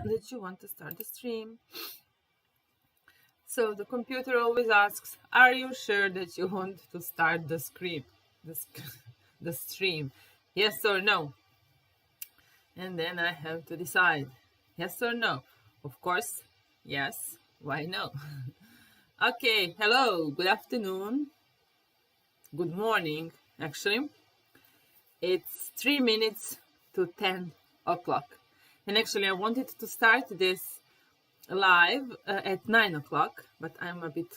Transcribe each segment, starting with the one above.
that you want to start the stream. So the computer always asks, are you sure that you want to start the the stream? Yes or no? And then I have to decide, yes or no. Of course, yes. Why no? Okay, hello, good afternoon. Good morning, actually. It's 3 minutes to 10 o'clock. And actually, I wanted to start this live at 9 o'clock, but I'm a bit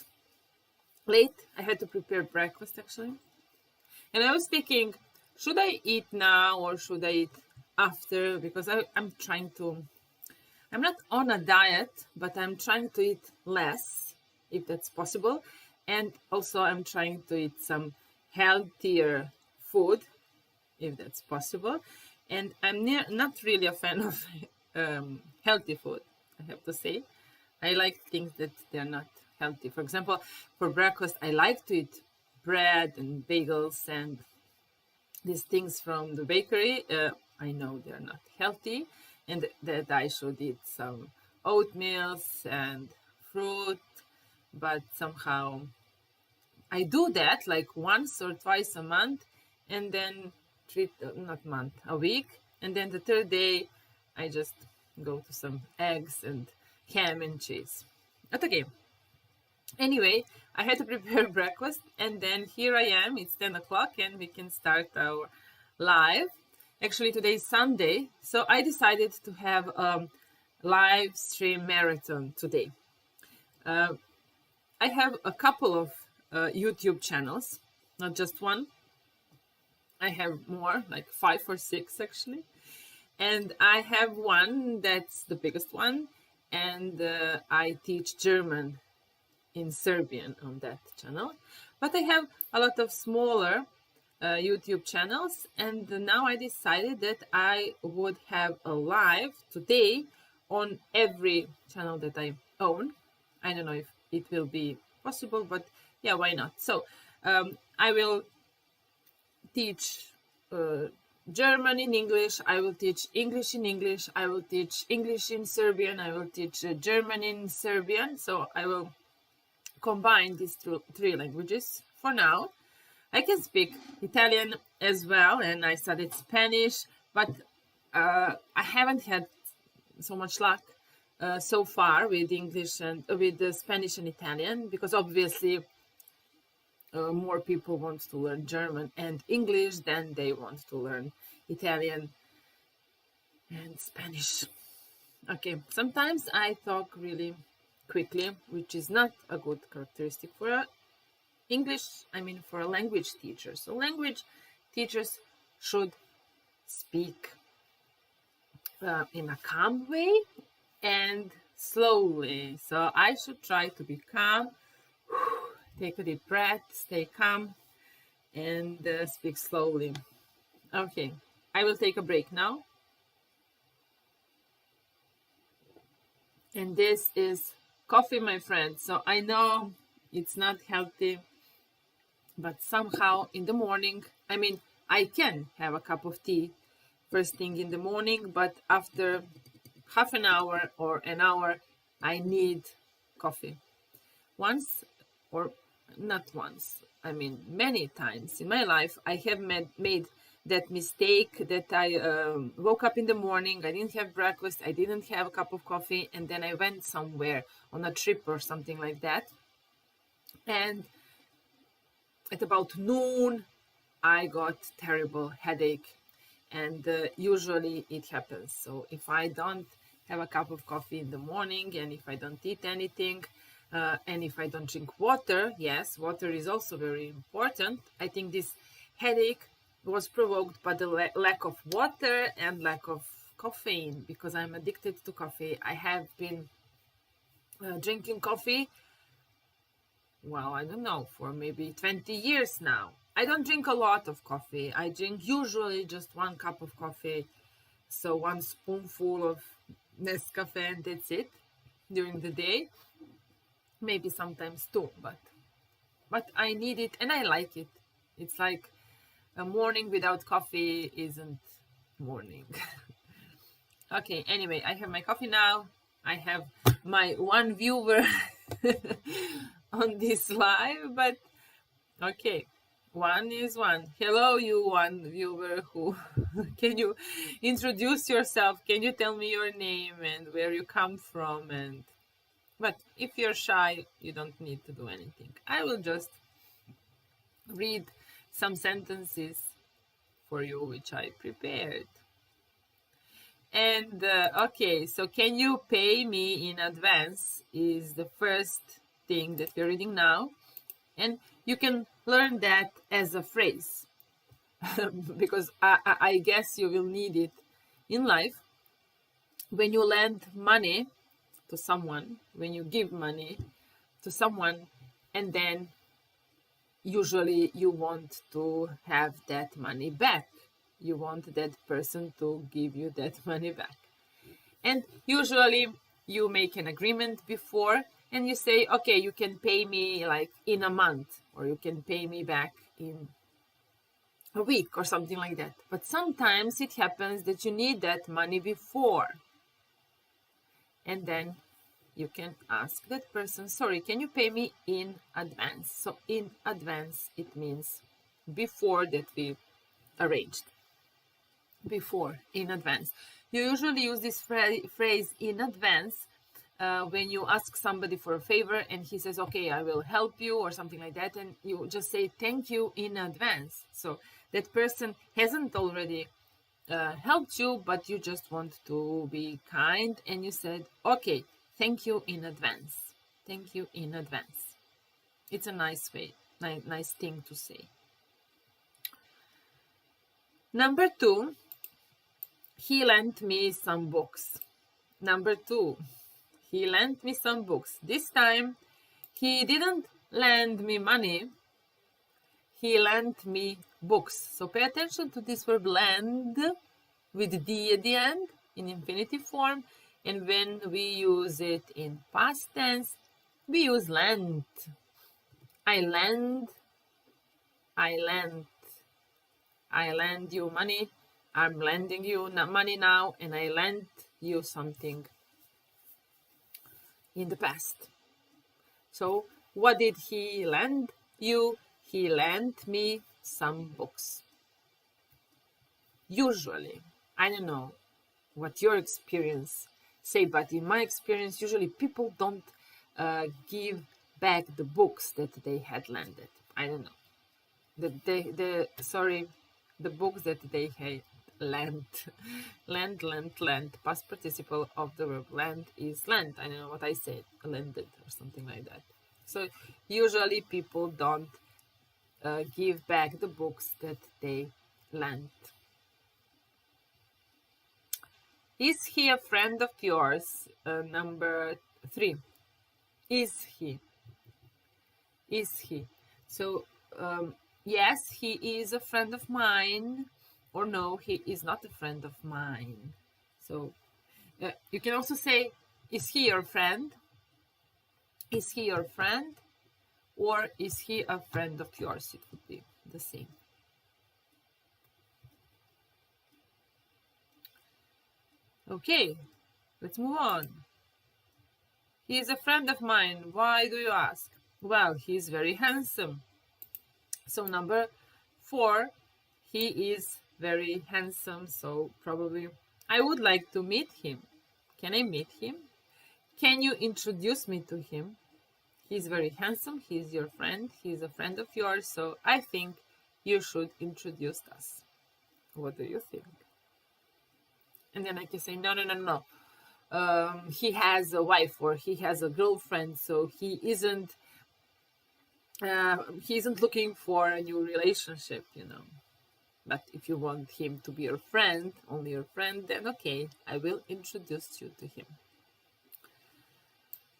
late. I had to prepare breakfast, actually. And I was thinking, should I eat now or should I eat after? Because I'm not on a diet, but I'm trying to eat less, if that's possible. And also I'm trying to eat some healthier food, if that's possible. And I'm not really a fan of healthy food, I have to say. I like things that they're not healthy. For example, for breakfast, I like to eat bread and bagels and these things from the bakery. I know they're not healthy and that I should eat some oatmeal and fruit, but somehow I do that like once or twice a month, and then a week, and then the third day I just go to some eggs and ham and cheese. But okay, anyway, I had to prepare breakfast, and then here I am. It's 10 o'clock and we can start our live. Actually, today is Sunday, so I decided to have a live stream marathon today. I have a couple of YouTube channels, not just one. I have more, like 5 or 6 actually. And I have one that's the biggest one, and I teach German in Serbian on that channel. But I have a lot of smaller YouTube channels, and now I decided that I would have a live today on every channel that I own. I don't know if it will be possible, but yeah, why not? So I will teach German in English, I will teach English in English, I will teach English in Serbian, I will teach German in Serbian. So I will combine these three languages for now. I can speak Italian as well, and I studied Spanish, but I haven't had so much luck so far with English and with the Spanish and Italian, because obviously more people want to learn German and English than they want to learn Italian and Spanish. Okay, sometimes I talk really quickly, which is not a good characteristic for for a language teacher. So language teachers should speak in a calm way and slowly. So I should try to be calm, take a deep breath, stay calm, and speak slowly. Okay, I will take a break now. And this is coffee, my friends. So I know it's not healthy, but somehow in the morning, I can have a cup of tea first thing in the morning, but after half an hour or an hour, I need coffee. Once, or not once, many times in my life, I have made that mistake that I woke up in the morning, I didn't have breakfast, I didn't have a cup of coffee, and then I went somewhere on a trip or something like that. And at about noon, I got terrible headache, and usually it happens. So if I don't have a cup of coffee in the morning, and if I don't eat anything, and if I don't drink water, yes, water is also very important. I think this headache was provoked by the lack of water and lack of caffeine, because I'm addicted to coffee. I have been drinking coffee, well, I don't know, for maybe 20 years now. I don't drink a lot of coffee. I drink usually just 1 cup of coffee, so 1 spoonful of Nescafe, and that's it during the day. Maybe sometimes 2, but I need it and I like it. It's like a morning without coffee isn't morning. Okay, anyway, I have my coffee now. I have my one viewer on this live, but okay, one is one. Hello, you one viewer who can you introduce yourself? Can you tell me your name and where you come from? And but if you're shy, you don't need to do anything. I will just read some sentences for you which I prepared. And okay, so can you pay me in advance is the first thing that we're reading now. And you can learn that as a phrase because I guess you will need it in life. When you lend money to someone, when you give money to someone, and then usually you want to have that money back. You want that person to give you that money back. And usually you make an agreement before and you say, okay, you can pay me like in a month, or you can pay me back in a week or something like that. But sometimes it happens that you need that money before. And then you can ask that person, sorry, can you pay me in advance? So in advance, it means before that we arranged. Before, in advance. You usually use this phrase in advance when you ask somebody for a favor and he says, okay, I will help you or something like that. And you just say, thank you in advance. So that person hasn't already helped you, but you just want to be kind. And you said, okay, thank you in advance. Thank you in advance. It's a nice way, nice thing to say. Number 2, he lent me some books. Number 2, he lent me some books. This time, he didn't lend me money. He lent me books. So pay attention to this verb lend with D at the end in infinitive form. And when we use it in past tense, we use lent. I lend you money. I'm lending you money now, and I lent you something in the past. So what did he lend you? He lent me some books. Usually, I don't know what your experience say, but in my experience, usually people don't give back the books that they had lended. I don't know. The books that they had lent. Lent. Past participle of the verb lent is lent. I don't know what I said, lended or something like that. So usually people don't give back the books that they lent. Is he a friend of yours? Number 3. Is he? So yes, he is a friend of mine, or no, he is not a friend of mine. So you can also say, is he your friend? Is he your friend? Or is he a friend of yours? It would be the same. Okay, let's move on. He is a friend of mine. Why do you ask? Well, he is very handsome. So number 4, he is very handsome. So probably I would like to meet him. Can I meet him? Can you introduce me to him? He's very handsome. He's your friend. He's a friend of yours. So I think you should introduce us. What do you think? And then I can say, no. He has a wife or he has a girlfriend, so he isn't looking for a new relationship, But if you want him to be your friend, only your friend, then okay, I will introduce you to him.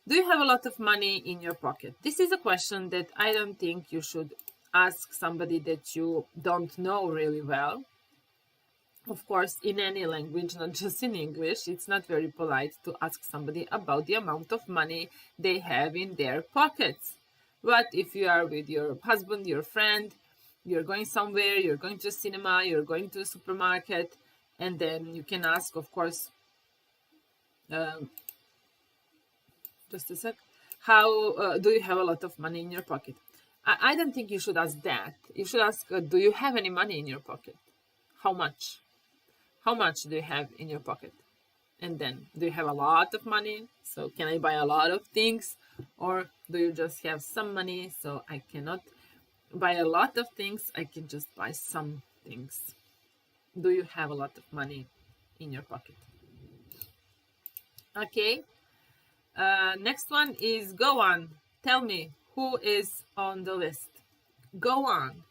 Do you have a lot of money in your pocket? This is a question that I don't think you should ask somebody that you don't know really well. Of course, in any language, not just in English, it's not very polite to ask somebody about the amount of money they have in their pockets. But if you are with your husband, your friend, you're going somewhere, you're going to a cinema, you're going to a supermarket, and then you can ask, of course, Um, just a sec. How do you have a lot of money in your pocket? I don't think you should ask that. You should ask, do you have any money in your pocket? How much? How much do you have in your pocket? And then, do you have a lot of money? So can I buy a lot of things? Or do you just have some money? So I cannot buy a lot of things. I can just buy some things. Do you have a lot of money in your pocket? Okay. Next one is go on. Tell me who is on the list. Go on.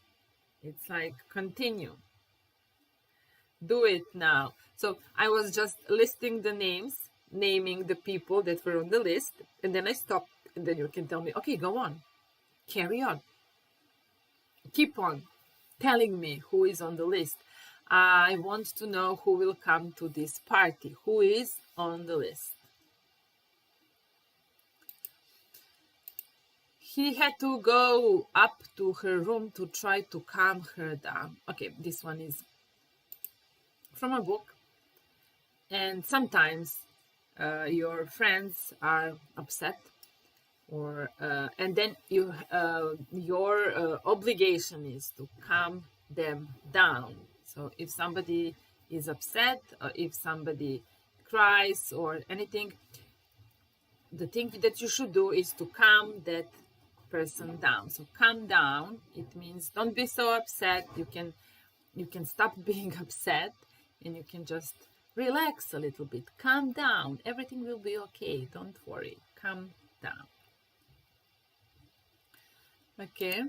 It's like continue. Do it now. So I was just listing the names, naming the people that were on the list, and then I stopped, and then you can tell me, okay, go on. Carry on. Keep on telling me who is on the list. I want to know who will come to this party. Who is on the list? He had to go up to her room to try to calm her down. Okay, this one is from a book. And sometimes your friends are upset, or and then your obligation is to calm them down. So if somebody is upset, or if somebody cries or anything, the thing that you should do is to calm that person down. So calm down, it means don't be so upset. You can stop being upset, and you can just relax a little bit. Calm down. Everything will be okay. Don't worry. Calm down. Okay.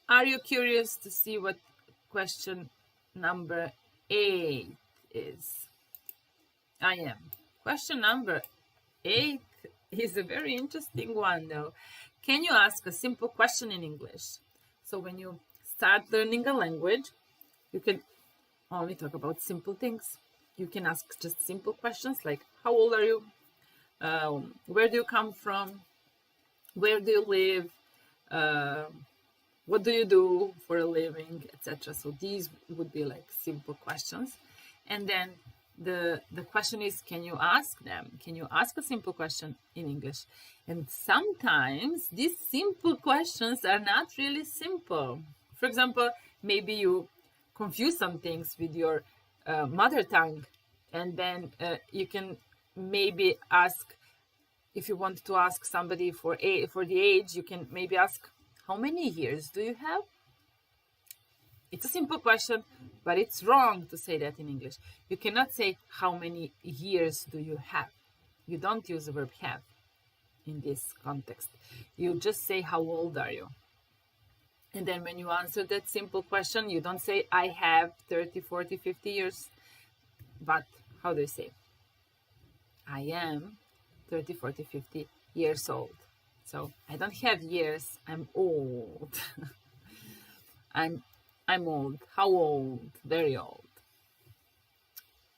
Are you curious to see what question number 8 is? I am. Question number 8 is a very interesting one, though. Can you ask a simple question in English? So when you start learning a language, you can only talk about simple things. You can ask just simple questions like, how old are you? Where do you come from? Where do you live? What do you do for a living, etc. So these would be like simple questions. And then the question is, can you ask them? Can you ask a simple question in English? And sometimes these simple questions are not really simple. For example, maybe you confuse some things with your mother tongue, and then you can maybe ask, if you want to ask somebody for the age, you can maybe ask, how many years do you have? It's a simple question, but it's wrong to say that in English. You cannot say, how many years do you have? You don't use the verb have in this context. You just say, how old are you? And then when you answer that simple question, you don't say, I have 30, 40, 50 years. But how do you say? I am 30, 40, 50 years old. So I don't have years, I'm old. I'm old. How old? Very old.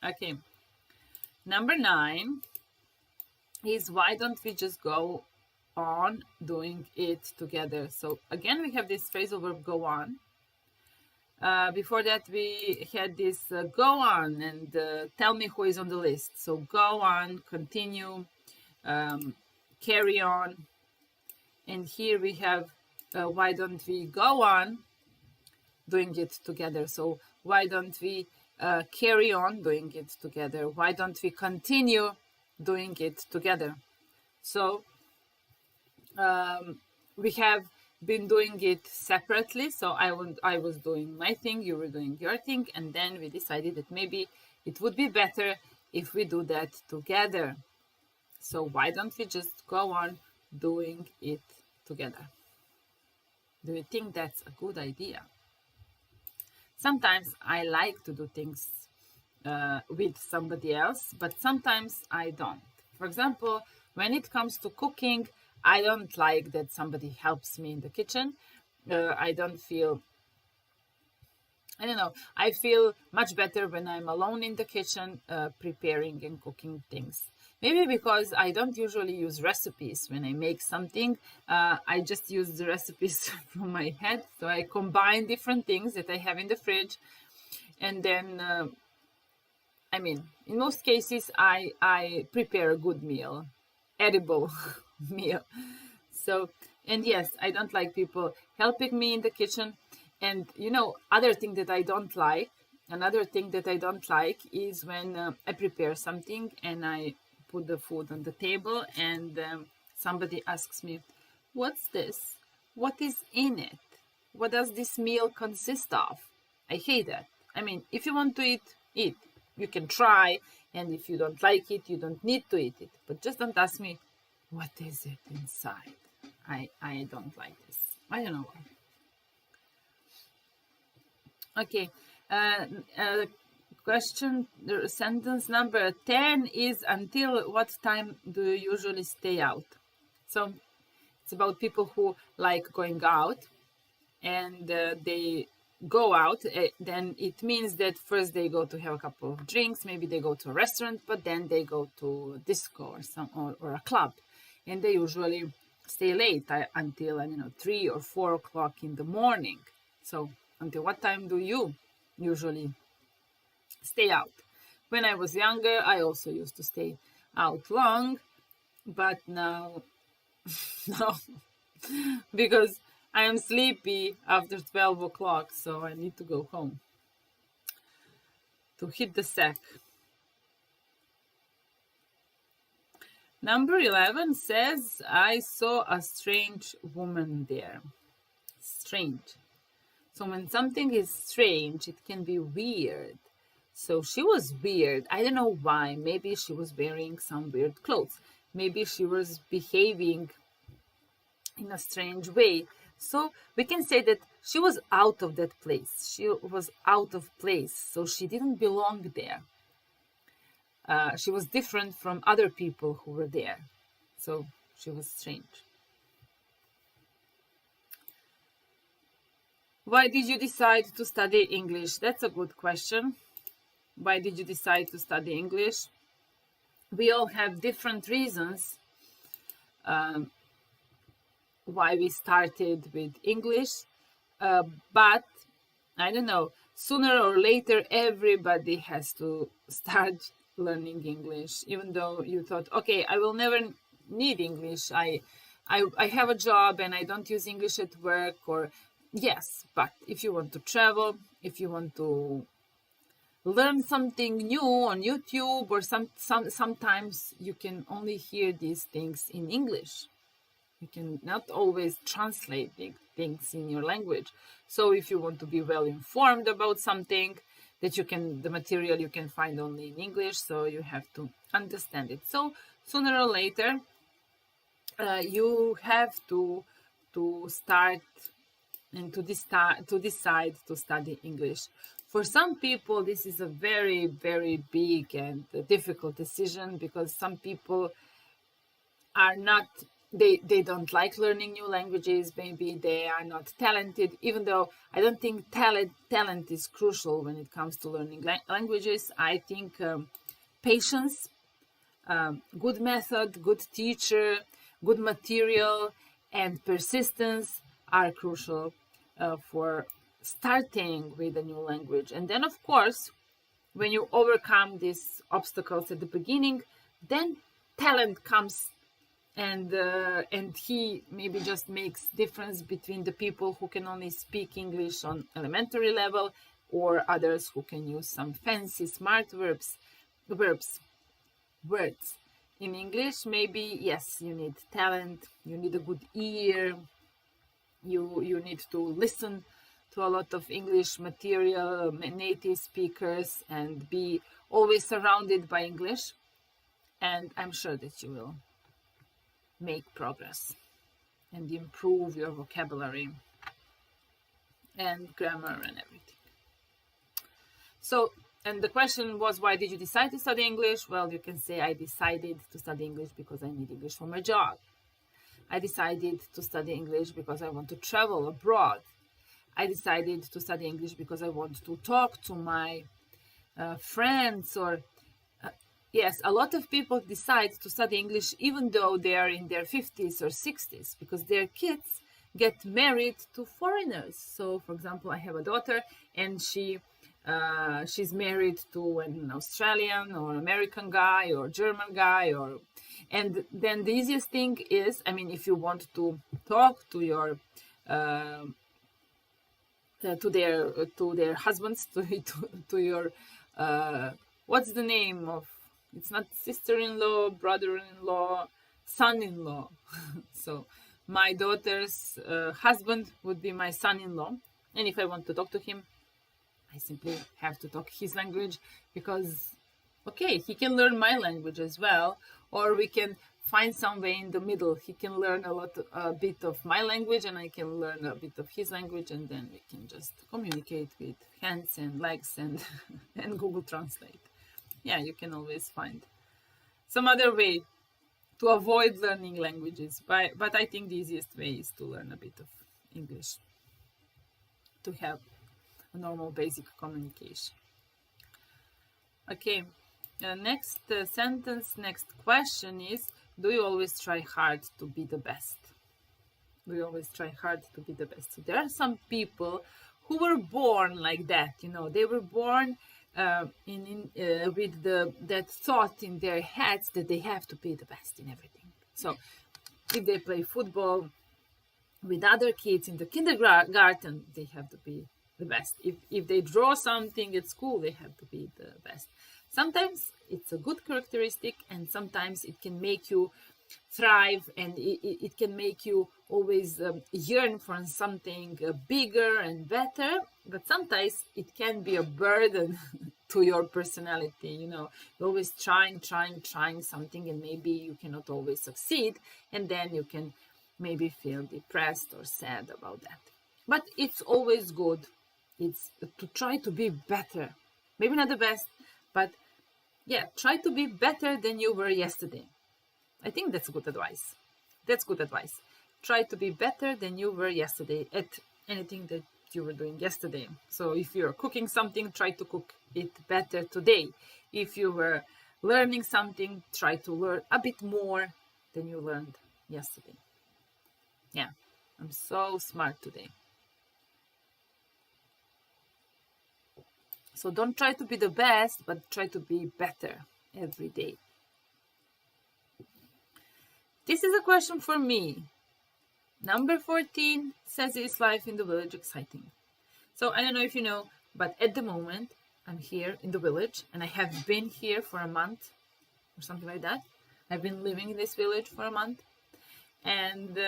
Okay. Number 9 is, why don't we just go on doing it together? So again, we have this phrasal verb go on. Before that, we had this go on and tell me who is on the list. So go on, continue, carry on. And here we have, why don't we go on doing it together? So why don't we carry on doing it together? Why don't we continue doing it together? So we have been doing it separately. So I was doing my thing, you were doing your thing, and then we decided that maybe it would be better if we do that together. So why don't we just go on doing it together? Do you think that's a good idea? Sometimes I like to do things with somebody else, but sometimes I don't. For example, when it comes to cooking, I don't like that somebody helps me in the kitchen. I don't feel, I don't know, I feel much better when I'm alone in the kitchen preparing and cooking things. Maybe because I don't usually use recipes when I make something. I just use the recipes from my head. So I combine different things that I have in the fridge, and then I mean, in most cases, I prepare a good meal, edible meal. So, and yes, I don't like people helping me in the kitchen. And other thing that I don't like, another thing that I don't like is when I prepare something and I put the food on the table and somebody asks me, "What's this? What is in it? What does this meal consist of?" I hate that. I mean, if you want to eat, eat. You can try, and if you don't like it, you don't need to eat it. But just don't ask me, what is it inside? I don't like this. I don't know why. Okay. Question, sentence number 10 is, until what time do you usually stay out? So it's about people who like going out, and they go out, then it means that first they go to have a couple of drinks, maybe they go to a restaurant, but then they go to a disco or a club, and they usually stay late until 3 or 4 o'clock in the morning. So until what time do you usually stay out? When I was younger, I also used to stay out long, but now no, because I am sleepy after 12 o'clock, so I need to go home to hit the sack. Number 11 says, I saw a strange woman there. Strange. So when something is strange, it can be weird. So she was weird. I don't know why. Maybe she was wearing some weird clothes. Maybe she was behaving in a strange way. So we can say that she was out of that place. She was out of place. So she didn't belong there. She was different from other people who were there. So she was strange. Why did you decide to study English? That's a good question. Why did you decide to study English? We all have different reasons why we started with English, but I don't know, sooner or later everybody has to start learning English, even though you thought, okay, I will never need English, I have a job and I don't use English at work, or yes, but if you want to travel, if you want to learn something new on YouTube, or sometimes you can only hear these things in English. You can not always translate things in your language. So if you want to be well informed about something that the material you can find only in English, so you have to understand it. So sooner or later, you have to start and to decide to study English. For some people, this is a very, very big and difficult decision, because some people are not, they don't like learning new languages. Maybe they are not talented, even though I don't think talent is crucial when it comes to learning languages. I think patience, good method, good teacher, good material, and persistence are crucial for starting with a new language. And then, of course, when you overcome these obstacles at the beginning, then talent comes, and he maybe just makes difference between the people who can only speak English on elementary level, or others who can use some fancy smart words in English. Maybe, yes, you need talent, you need a good ear, you need to listen to a lot of English material, native speakers, and be always surrounded by English. And I'm sure that you will make progress and improve your vocabulary and grammar and everything. So, and the question was, why did you decide to study English? Well, you can say I decided to study English because I need English for my job. I decided to study English because I want to travel abroad. I decided to study English because I want to talk to my friends, or yes, a lot of people decide to study English even though they are in their 50s or 60s, because their kids get married to foreigners. So, for example, I have a daughter, and she she's married to an Australian or American guy or German guy, and then the easiest thing is, I mean, if you want to talk to your to their husbands, to your what's the name of, it's not sister-in-law, brother-in-law, son-in-law. So my daughter's husband would be my son-in-law, and if I want to talk to him, I simply have to talk his language, because okay, he can learn my language as well, or we can find some way in the middle. He can learn a bit of my language, and I can learn a bit of his language, and then we can just communicate with hands and legs and and Google Translate. Yeah, you can always find some other way to avoid learning languages, but I think the easiest way is to learn a bit of English, to have a normal basic communication. Okay, next sentence, next question is, do you always try hard to be the best? Do you always try hard to be the best? So there are some people who were born like that, you know, they were born with that thought in their heads that they have to be the best in everything. So if they play football with other kids in the kindergarten, they have to be the best. If they draw something at school, they have to be the best. Sometimes it's a good characteristic, and sometimes it can make you thrive, and it can make you always yearn for something bigger and better. But sometimes it can be a burden to your personality. You know, you're always trying something, and maybe you cannot always succeed, and then you can maybe feel depressed or sad about that. But it's always good. It's to try to be better. Maybe not the best, but yeah, try to be better than you were yesterday. I think that's good advice. That's good advice. Try to be better than you were yesterday at anything that you were doing yesterday. So if you're cooking something, try to cook it better today. If you were learning something, try to learn a bit more than you learned yesterday. Yeah, I'm so smart today. So don't try to be the best, but try to be better every day. This is a question for me. Number 14 says, is life in the village exciting? So I don't know if you know, but at the moment I'm here in the village, and I have been here for a month or something like that. I've been living in this village for a month. And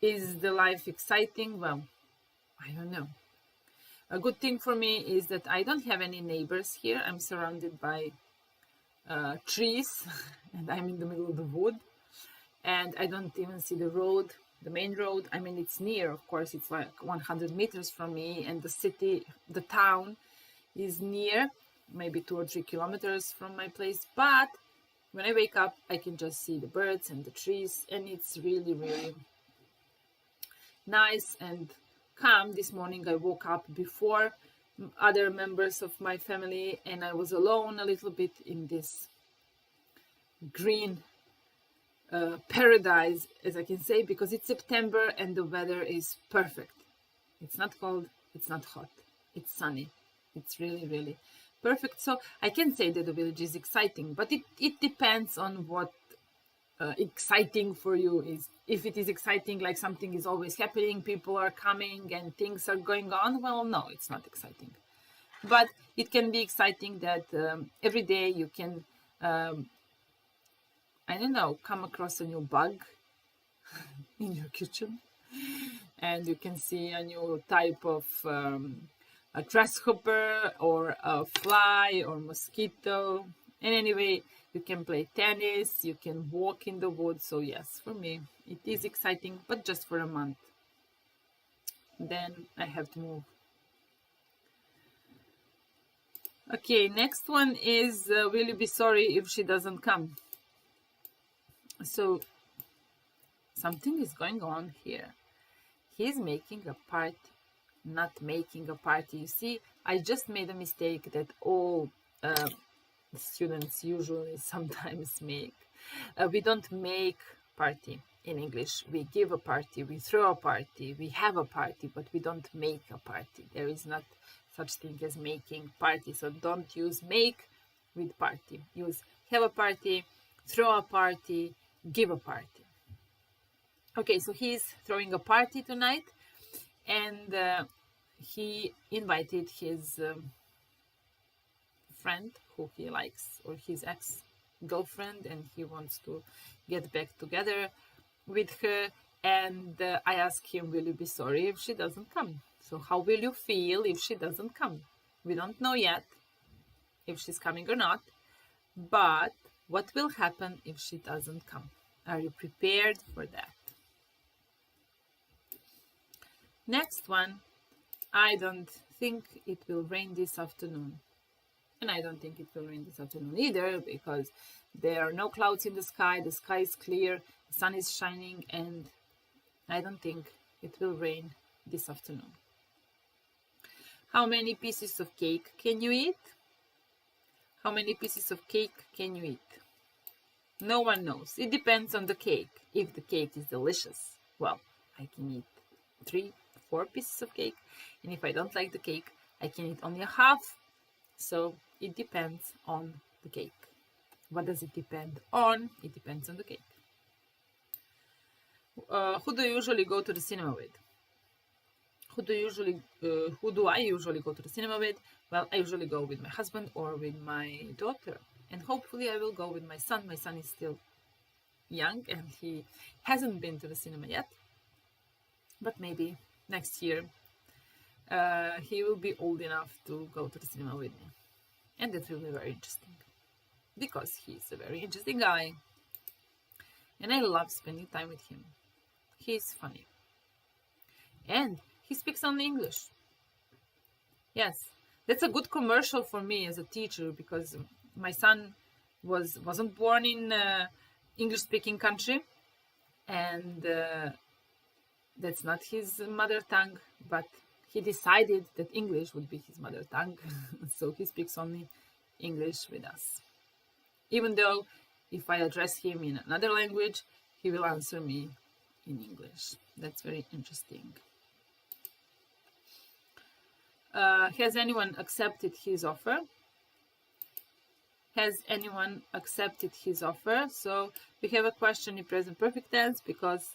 is the life exciting? Well, I don't know. A good thing for me is that I don't have any neighbors here. I'm surrounded by trees, and I'm in the middle of the wood. And I don't even see the road, the main road. I mean, it's near, of course, it's like 100 meters from me, and the city, the town is near, maybe 2 or 3 kilometers from my place. But when I wake up, I can just see the birds and the trees, and it's really, really nice and calm. This morning I woke up before other members of my family, and I was alone a little bit in this green paradise, as I can say, because it's September and the weather is perfect. It's not cold, it's not hot, it's sunny. It's really, really perfect. So I can say that the village is exciting, but it depends on what exciting for you is. If it is exciting, like something is always happening, people are coming and things are going on, well, no, it's not exciting. But it can be exciting that every day you can I don't know, come across a new bug in your kitchen, and you can see a new type of a grasshopper or a fly or mosquito. And anyway, you can play tennis, you can walk in the woods. So yes, for me, it is exciting, but just for a month. Then I have to move. Okay, next one is, will you be sorry if she doesn't come? So something is going on here. He's making a party, not making a party. You see, I just made a mistake that all students usually sometimes make. We don't make party in English. We give a party, we throw a party, we have a party, but we don't make a party. There is not such thing as making party. So don't use make with party. Use have a party, throw a party, give a party. Okay, so he's throwing a party tonight, and he invited his friend who he likes, or his ex-girlfriend, and he wants to get back together with her. And I asked him, will you be sorry if she doesn't come? So how will you feel if she doesn't come? We don't know yet if she's coming or not, but what will happen if she doesn't come? Are you prepared for that? Next one, I don't think it will rain this afternoon. And I don't think it will rain this afternoon either, because there are no clouds in the sky is clear, the sun is shining, and I don't think it will rain this afternoon. How many pieces of cake can you eat? How many pieces of cake can you eat? No one knows. It depends on the cake. If the cake is delicious, well, I can eat 3, 4 pieces of cake. And if I don't like the cake, I can eat only a half. So it depends on the cake. What does it depend on? It depends on the cake. Who do you usually go to the cinema with? Who do I usually go to the cinema with? Well, I usually go with my husband or with my daughter. And hopefully I will go with my son. My son is still young and he hasn't been to the cinema yet. But maybe next year he will be old enough to go to the cinema with me. And that will be very interesting, because he's a very interesting guy. And I love spending time with him. He's funny. And he speaks only English. Yes, that's a good commercial for me as a teacher, because my son wasn't born in English-speaking country, and that's not his mother tongue, but he decided that English would be his mother tongue, so he speaks only English with us. Even though if I address him in another language, he will answer me in English. That's very interesting. Has anyone accepted his offer? Has anyone accepted his offer? So we have a question in present perfect tense, because,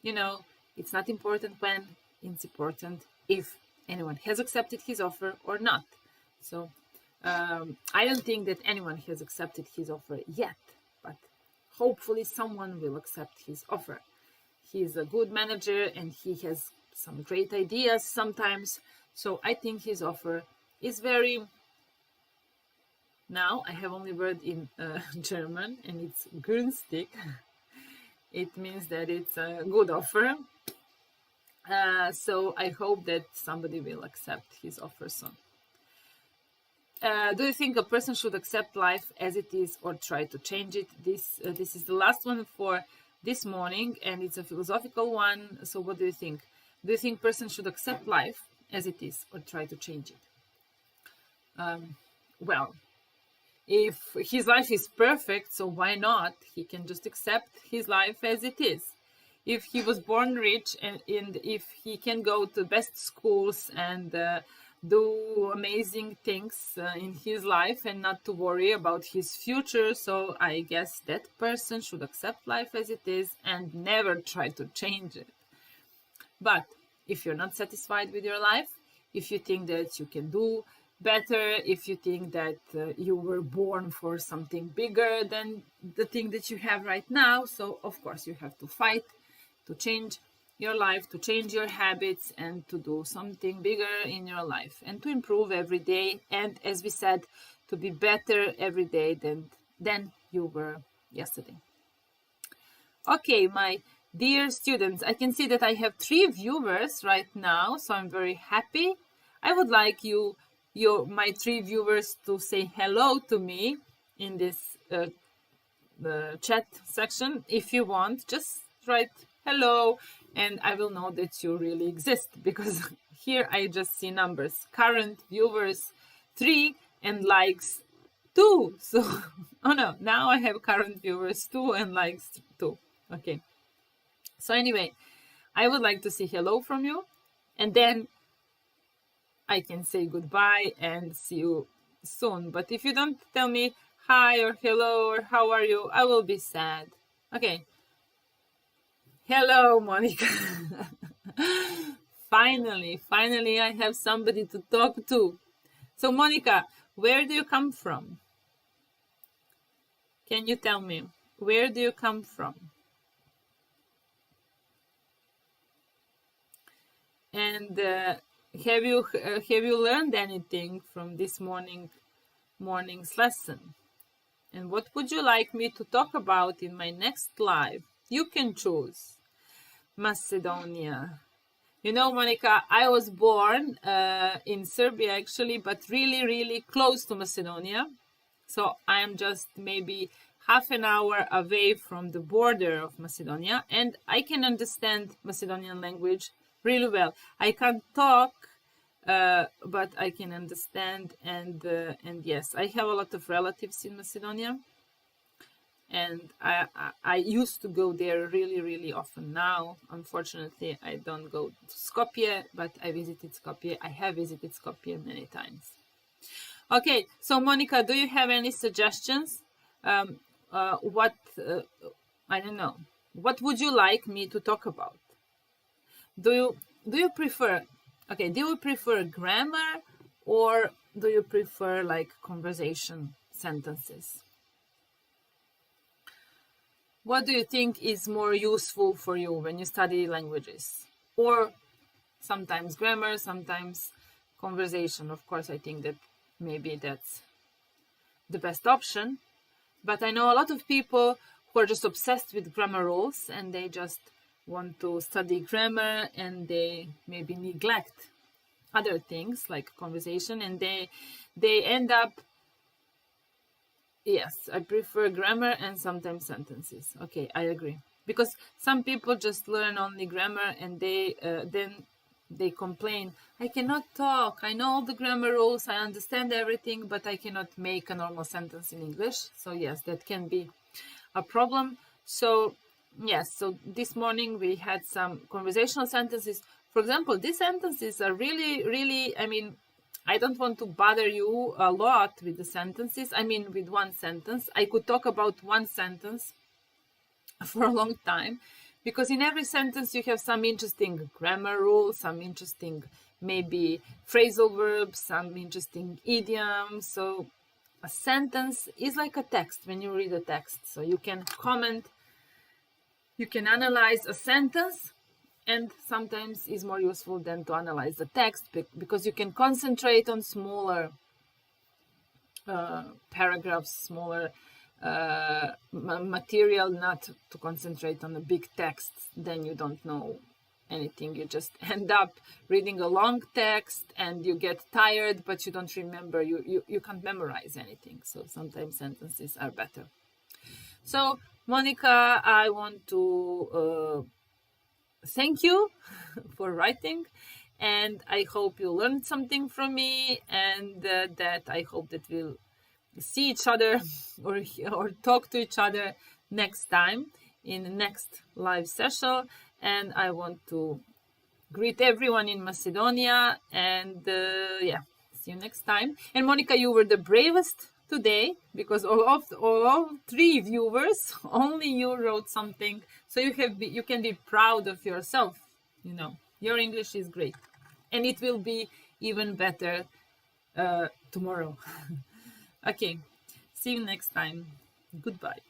you know, it's not important when, it's important if anyone has accepted his offer or not. So I don't think that anyone has accepted his offer yet, but hopefully someone will accept his offer. He's a good manager and he has some great ideas sometimes. So I think his offer is very... Now I have only word in German, and it's günstig. It means that it's a good offer. So I hope that somebody will accept his offer soon. Do you think a person should accept life as it is or try to change it? This is the last one for this morning, and it's a philosophical one. So what do you think? Do you think person should accept life as it is or try to change it? Well, if his life is perfect, so why not? He can just accept his life as it is. If he was born rich, and if he can go to best schools and do amazing things in his life and not to worry about his future, so I guess that person should accept life as it is and never try to change it. But if you're not satisfied with your life, if you think that you can do better, if you think that you were born for something bigger than the thing that you have right now, so of course you have to fight to change your life, to change your habits, and to do something bigger in your life, and to improve every day, and as we said, to be better every day than you were yesterday. Okay, my dear students, I can see that I have 3 viewers right now, so I'm very happy. I would like my 3 viewers to say hello to me in this the chat section. If you want, just write hello, and I will know that you really exist, because here I just see numbers. Current viewers 3 and likes 2. So, oh no, now I have current viewers 2 and likes 2. Okay. So anyway, I would like to say hello from you, and then I can say goodbye and see you soon. But if you don't tell me hi or hello or how are you, I will be sad. Okay. Hello, Monica. Finally, I have somebody to talk to. So, Monica, where do you come from? Can you tell me? Where do you come from? And have you learned anything from this morning's lesson? And what would you like me to talk about in my next live? You can choose. Macedonia. You know, Monica, I was born in Serbia actually, but really close to Macedonia. So I'm just maybe half an hour away from the border of Macedonia, and I can understand Macedonian language really well. I can't talk, but I can understand, and yes, I have a lot of relatives in Macedonia, and I used to go there really often. Now, unfortunately, I don't go to Skopje, but I visited Skopje. I have visited Skopje many times. Okay, so Monica, do you have any suggestions? I don't know. What would you like me to talk about? Do you prefer? Okay, do you prefer grammar or do you prefer like conversation sentences? What do you think is more useful for you when you study languages? Or sometimes grammar, sometimes conversation. Of course, I think that maybe that's the best option. But I know a lot of people who are just obsessed with grammar rules and they just want to study grammar and they maybe neglect other things like conversation, and they end up. Yes, I prefer grammar and sometimes sentences. Okay, I agree. Because some people just learn only grammar and then they complain, I cannot talk, I know all the grammar rules, I understand everything, but I cannot make a normal sentence in English. So yes, that can be a problem. So yes, so this morning we had some conversational sentences. For example, these sentences are really, I mean, I don't want to bother you a lot with the sentences. I mean, with one sentence. I could talk about one sentence for a long time, because in every sentence you have some interesting grammar rules, some interesting maybe phrasal verbs, some interesting idioms. So a sentence is like a text when you read a text. So you can comment, you can analyze a sentence, and sometimes is more useful than to analyze the text because you can concentrate on smaller paragraphs, smaller material, not to concentrate on a big text. Then you don't know anything. You just end up reading a long text and you get tired, but you don't remember. You can't memorize anything. So sometimes sentences are better. So Monica, I want to thank you for writing, and I hope you learned something from me, and that I hope that we'll see each other or talk to each other next time in the next live session. And I want to greet everyone in Macedonia, and yeah, see you next time. And Monica, you were the bravest today, because all three viewers, only you wrote something. So you can be proud of yourself. You know, your English is great, and it will be even better tomorrow. Okay, see you next time. Goodbye.